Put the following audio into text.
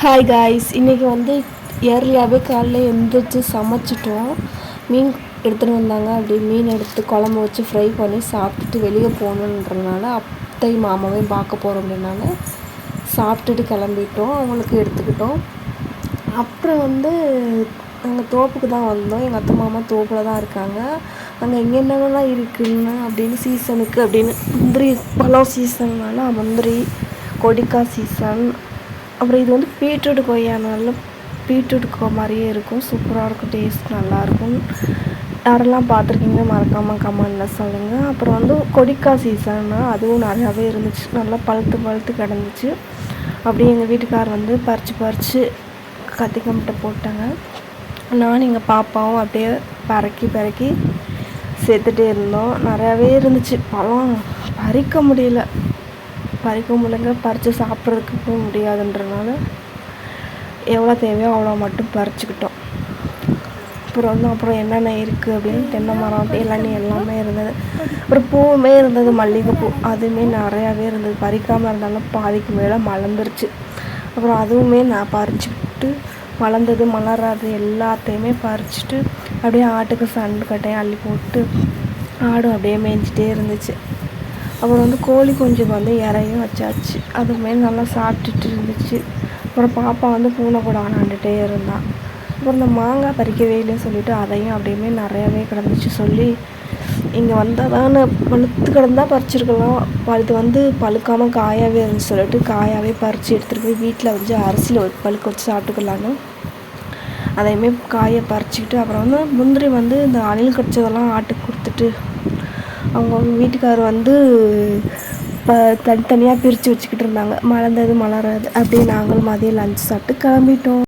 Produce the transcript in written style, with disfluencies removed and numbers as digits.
Hi guys, இன்றைக்கி வந்து ஏர்லியாகவே காலைல எழுந்திரிச்சு சமைச்சிட்டோம். மீன் எடுத்துகிட்டு வந்தாங்க. அப்படி மீன் எடுத்து குழம்பு வச்சு ஃப்ரை பண்ணி சாப்பிட்டுட்டு வெளியே போகணுன்றதுனால அத்தை மாமாவையும் பார்க்க போகிறோம் அப்படின்னால சாப்பிட்டுட்டு கிளம்பிட்டோம். அவங்களுக்கு எடுத்துக்கிட்டோம். அப்புறம் வந்து நாங்கள் தோப்புக்கு தான் வந்தோம். எங்கள் அத்தை மாமா தோப்பில் தான் இருக்காங்க. அங்கே என்னென்னலாம் இருக்குன்னு அப்படின்னு சீசனுக்கு அப்படின்னு முந்திரி பழம் சீசன்னால முந்திரி கொடிக்காய் சீசன். அப்புறம் இது வந்து பீட்ரூட் கொய்யானால பீட்ரூட் மாதிரியே இருக்கும். சூப்பராக இருக்கும், டேஸ்ட் நல்லாயிருக்கும். யாரெல்லாம் பார்த்துருக்கீங்க மறக்காமல் கமெண்டில் சொல்லுங்கள். அப்புறம் வந்து கொடிக்காய் சீசன்னா அதுவும் நிறையாவே இருந்துச்சு. நல்லா பழுத்து கிடந்துச்சு. அப்படியே எங்கள் வீட்டுக்கார் வந்து பறித்து கத்திக்கம்பிட்ட போட்டாங்க. நானும் எங்கள் பாப்பாவும் அப்படியே பறக்கி சேர்த்துட்டே இருந்தோம். நிறையாவே இருந்துச்சு. பழம் பறிக்க முடியலங்க. பறித்து சாப்பிட்றதுக்கு முடியாதுன்றனால எவ்வளோ தேவையோ அவ்வளோ மட்டும் பறிச்சுக்கிட்டோம். அப்புறம் என்னென்ன இருக்குது அப்படின்னு தென்னை மரம், இளநீ எல்லாமே இருந்தது. அப்புறம் பூவுமே இருந்தது, மல்லிகைப்பூ அதுவுமே நிறையாவே இருந்தது. பறிக்காமல் இருந்தாலும் பாதிக்கு மேலே மலர்ந்துருச்சு. அப்புறம் அதுவுமே நான் பறிச்சுக்கிட்டு மலர்ந்தது மலராது எல்லாத்தையுமே பறிச்சுட்டு அப்படியே ஆட்டுக்கு சண்டு கட்டையும் அள்ளி போட்டு ஆடும் அப்படியே மேய்ஞ்சிட்டே இருந்துச்சு. அப்புறம் வந்து கோழி குஞ்சுக்கு வந்து இறையும் வச்சாச்சு. அதுவுமே நல்லா சாப்பிட்டுட்டு இருந்துச்சு. அப்புறம் பாப்பா வந்து பூனை கூட விளாண்டுட்டே இருந்தான். அப்புறம் இந்த மாங்காய் பறிக்கவே இல்லைன்னு சொல்லிவிட்டு அதையும் அப்படியே நிறையாவே கிடந்துச்சு. சொல்லி இங்கே வந்தால் தானே பழுத்து கிடந்தால் பறிச்சிருக்கலாம், இது வந்து பழுக்காமல் காயாகவே இருந்துச்சு சொல்லிட்டு காயாகவே பறித்து எடுத்துகிட்டு போய் வீட்டில் வச்சு அரிசியில் பழுக்க வச்சு சாப்பிட்டுக்கலான்னு அதையுமே காயை பறிச்சிக்கிட்டு அப்புறம் வந்து முந்திரி வந்து இந்த அணில் கடிச்சதெல்லாம் ஆட்டுக்கு கொடுத்துட்டு அவங்க வீட்டுக்கார் வந்து தனித்தனியாக பிரித்து வச்சுக்கிட்டு இருந்தாங்க. மலர்ந்தது மலராது அப்படியே நாங்களும் மதியம் லஞ்ச் சாப்பிட்டு கிளம்பிட்டோம்.